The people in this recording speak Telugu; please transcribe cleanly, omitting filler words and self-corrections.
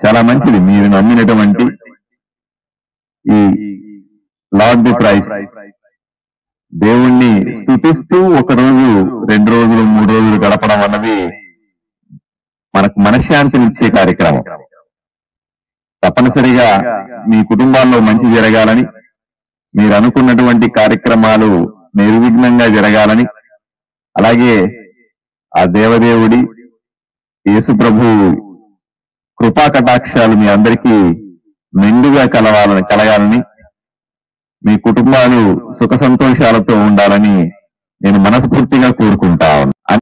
చాలా మంచిది. మీరు నమ్మినటువంటి ఈ లార్డ్ ది ప్రైస్ దేవుణ్ణి స్తుతిస్తూ ఒక రోజు 2 రోజులు 3 రోజులు గడపడం అన్నది మనకు మనశ్శాంతినిచ్చే కార్యక్రమం. తప్పనిసరిగా మీ కుటుంబాల్లో మంచి జరగాలని, మీరు అనుకున్నటువంటి కార్యక్రమాలు నిర్విఘ్నంగా జరగాలని, అలాగే ఆ దేవదేవుడి యేసు ప్రభు కృపా కటాక్షాలు మీ అందరికీ మెండుగా కలగాలని, మీ కుటుంబాలు సుఖ సంతోషాలతో ఉండాలని నేను మనస్ఫూర్తిగా కోరుకుంటా ఉన్నాను.